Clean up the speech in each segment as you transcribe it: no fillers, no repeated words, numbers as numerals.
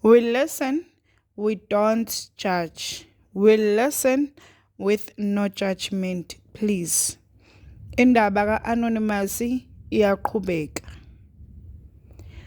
We listen, we don't judge. We listen with no judgment, please. Indaba ka-Anonymous iyaqhubeka.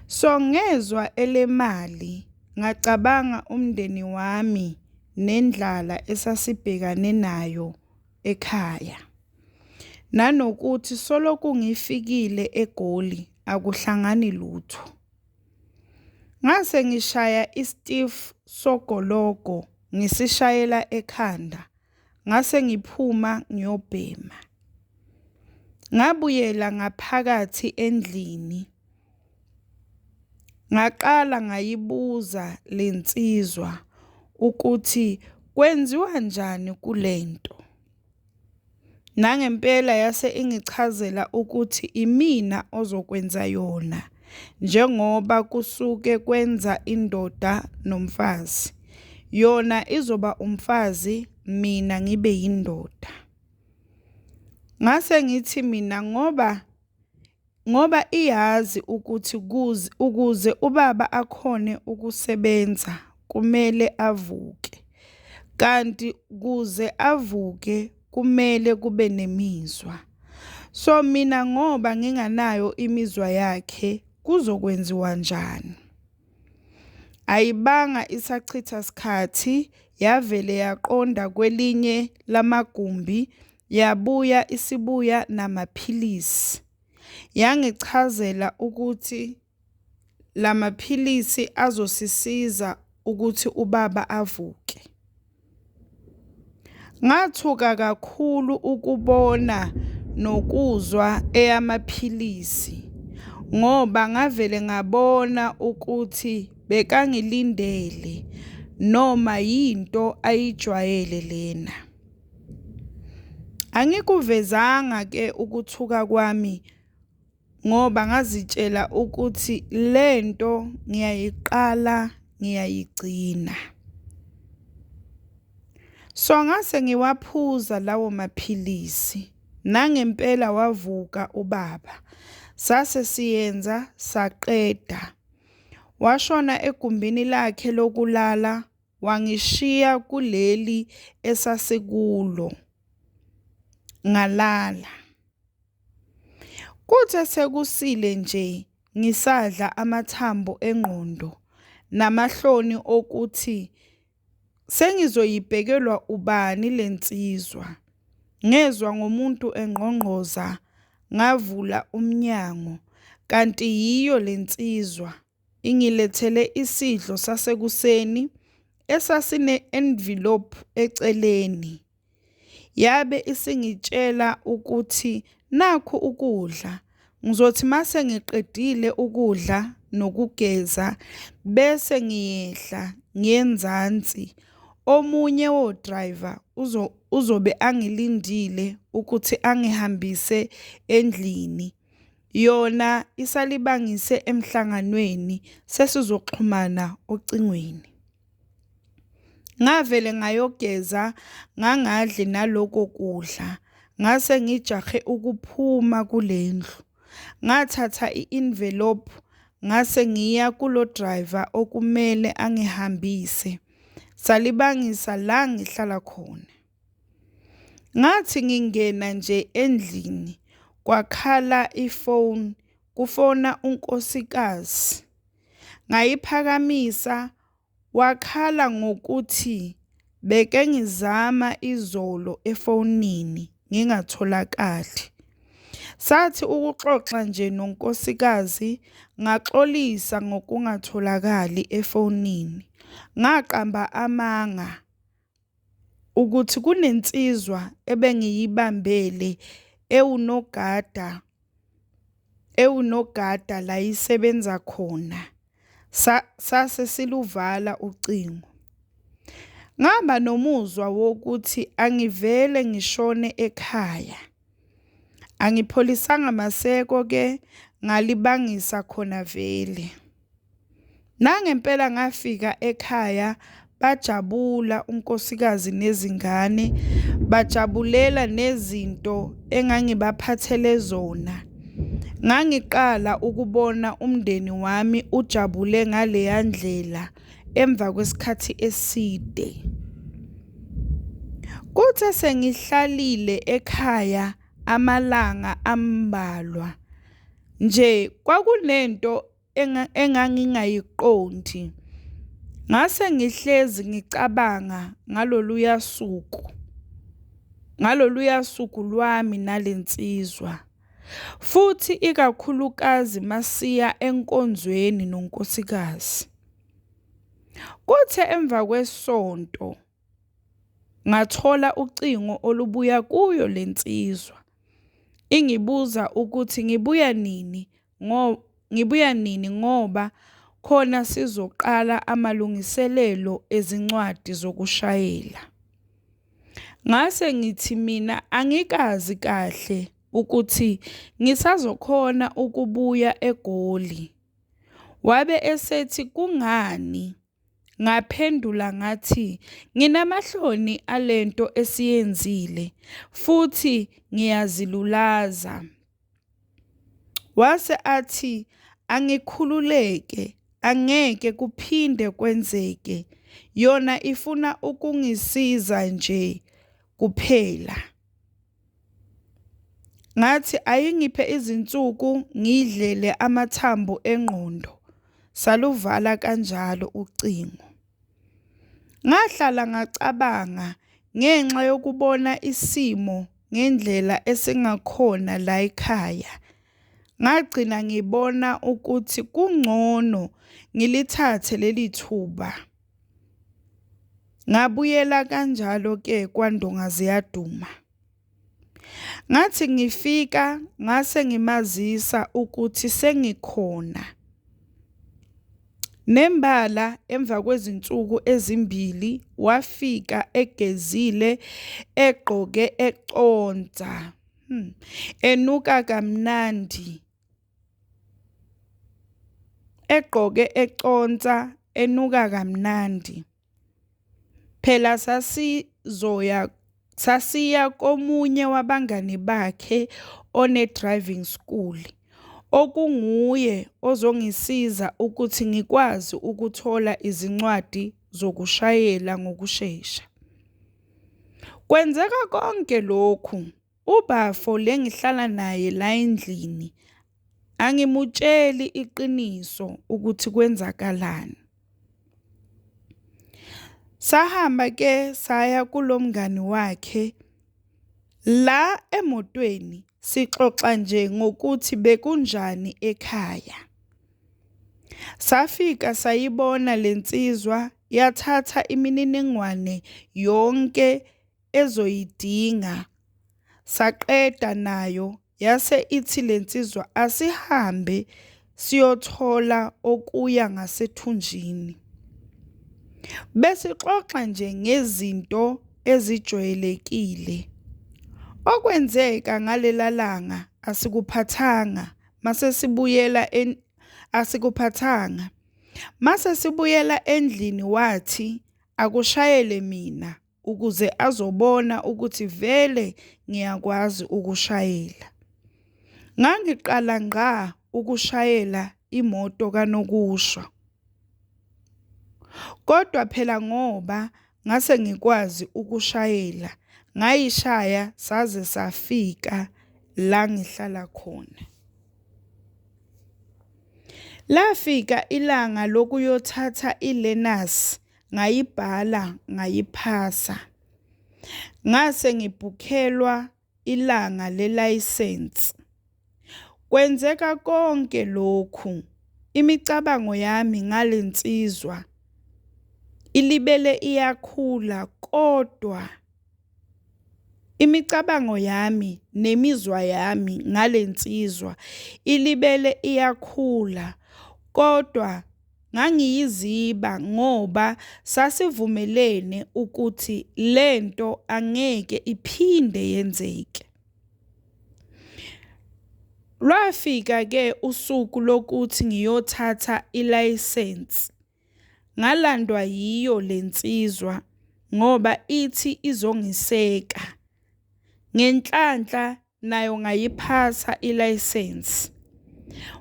So ngezwa elemali ngacabanga umndeni wami nendlala esasibhekane nayo ekhaya. Nanokuthi soloku ngifikile eGoli akuhlangani lutho. Ngase ngishaya iStiff sogoloko ngisishayela ekhanda. Ngase ngiphuma ngiyobhema. Ngabuyela ngaphakathi endlini. Ngaqala ngayibuza lensizwa ukuthi kwenziwa kanjani kulento. Nangempela yase ingichazela ukuthi imina ozokwenza yona njengoba kusuke kwenza indoda nomfazi. Yona izoba umfazi, mina ngibe yindoda. Ngase ngithi mina ngoba iyazi ukuthi ukuze ubaba akhone ukusebenza kumele avuke. Kanti kuze avuke kumele kube nemizwa. So mina ngoba nginganayo imizwa yakhe kuzokwenziwa njani? Ayibanga isachitha sikhathi yavele yaqonda kwelinye lamagumbi yabuya isibuya namaphilisi. Yangichazela ukuthi lamaphilisi azosisiza ukuthi ubaba avuke. Ngathuka kakhulu ukubona nokuzwa eyamaphilisi ngoba ngavele ngabona ukuthi bekangilindele noma yinto ayijwayele lena. Angikuvezanga ke ukuthuka kwami ngoba ngazitshela ukuthi lento ngiyayiqala ngiyayigcina. So ngase ngiwaphuza lawo maphilisi. Nangempela wavuka ubaba. Sase siyenza saqeda. Washona egumbini lakhe lokulala wangishiya kuleli esasikulo. Ngalala. Kuthe sekusile nje ngisadla amathambo engqondo namahloni okuthi sengizoyibhekelwa ubani lensizwa. Ngezwa ngomuntu engqongqoza ngavula umnyango kanti yiyo lensizwa ingilethele isidlo sasekuseni esasine envelope eceleni. Yabe isingitshela ukuthi nakho ukudla ngizothi mase ngiqedile ukudla nokugeza bese ngiyehla ngiyenzansi. Omunye wodriver uzobe angilindile ukuthi angihambise endlini. Yona isalibangise emhlanganweni sesizoxhumana ocingweni. Ngavele ngayogeza ngangadli naloko kudla. Ngase ngijahe ukuphuma kulendlu. Ngathatha i-envelope ngase ngiya kulo driver okumele angihambise. Salibangisa la ngihlala khona. Ngathi ngingena nje endlini kwakhala ifone kufona unkosikazi. Ngayiphakamisa wakhala ngokuthi beke ngizama izolo efonini ngingatholakali. Sathi ukuxoxa nje nonkosikazi ngaxolisa ngokungatholakali efonini. Ngaqamba amanga ukuthi kunensizwa ebengiyibambele ewunogada la isebenza khona. Sase siluvala ucingo. Ngaba nomuzwa wokuthi angivele ngishone ekhaya. Angipholisanga maseko ke ngalibangisa khona vele. Nangempela ngafika ekhaya bajabula unkosikazi nezingane bajabulela nezinto engangibaphathele zona Ngangiqala ukubona umndeni wami ujabule ngaleya ndlela emva kwesikhathi eside. Kuthe sengihlalile ekhaya amalanga ambalwa nje kwakunento engangingayiqondi. Ngase ngihlezi ngicabanga ngaloluya suku lwami nalensizwa. Futhi ikakhulukazi masiya enkonzweni nonkosikazi. Kuthe emva kwesonto ngathola ucingo olubuya kuyo lensizwa. Ingibuza ukuthi ngibuya nini ngoba khona sizoqala amalungiselelo ezincwadi zokushayela. Ngase ngithi mina angikazi kahle ukuthi ngisazokhona ukubuya eGoli. Wabe esethi kungani? Ngaphendula ngathi nginamahloni alento esiyenzile futhi ngiyazilulaza. Wase athi angikhululeke, angeke kuphinde kwenzeke. Yona ifuna ukungisiza nje kuphela. Ngathi ayingiphe izinsuku ngidlele amathambo engqondo. Saluvala kanjalo ucingo. Ngahlala ngacabanga ngenxa yokubona isimo ngendlela esingakhona la ekhaya. Ngagcina ngibona ukuthi kungcono ngilithathe leli thuba. Ngabuyela kanjalo ke kwaNdonga Ziyaduma. Ngathi ngifika ngase ngimazisa ukuthi sengikhona. Nembala emva kwezinsuku ezimbili wafika egezile egqoke econsa. Enuka kamnandi. Egqoke econsa enuka kamnandi. Phela sasiya komunye wabangani bakhe one-driving school. Okunguye ozongisiza ukuthi ngikwazi ukuthola izincwadi zokushayela ngokusheshsha. Kwenzeka konke lokhu, uBafo lengihlala naye la endlini angimutsheli iqiniso ukuthi kwenzakalani. Sahamba ke saya kulomngani wakhe la emotweni sixoxa nje ngokuthi bekunjani ekhaya. Safika sayibona lensizwa yathatha imininingwane yonke ezoyidinga. Saqeda nayo yase ithi lensizwa asihambe siyothola okuya ngasethunjini. Besixoxa nje ngezinto ezijwayelekile. Okwenzeka ngalela langa asikuphathanga. Mase sibuyela endlini wathi akushayele mina ukuze azobona ukuthi vele ngiyakwazi ukushayela. Ngangiqala ngqa ukushayela imoto kaNokusho. Kodwa phela ngoba ngase ngikwazi ukushayela, ngayishaya saze safika la ngihlala khona. Lafika ilanga lokuyothatha iLearners, ngayibhala ngayiphasa. Ngase ngibhukhelwa ilanga lelicense. Kwenzeka konke lokhu, imicabango yami ngalensizwa ilibele iyakhula, kodwa imicabango yami nemizwa yami ngalensizwa ilibele iyakhula, kodwa ngangiyiziba ngoba sasivumelene ukuthi lento angeke iphinde yenzeke. Lwafika ke usuku lokuthi ngiyothatha ilicense. Ngalandwa yiyo lensizwa ngoba ithi izongiseka. Ngenhlanhla nayo ngayiphatha ilayisensi.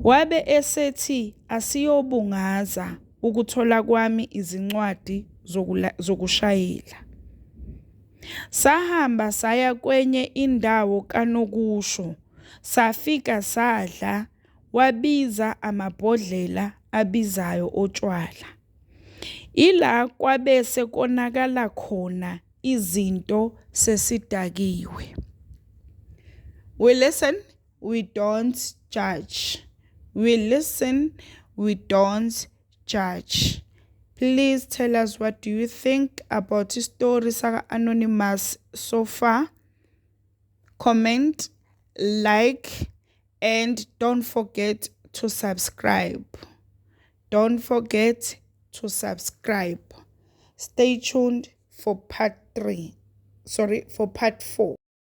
Wabe esethi asiyobungaza ukuthola kwami izincwadi zokushayela. Sahamba saya kwenye indawo kaNokusho, safika sadla, wabiza amabhodlela abizayo otshwala. Ila kwabese konakala khona izinto sesidakiwe. We listen, we don't judge. We listen, we don't judge. Please tell us, what do you think about the story Saka Anonymous so far? Comment, like, and don't forget to subscribe. Don't forget to subscribe. Stay tuned for part 4.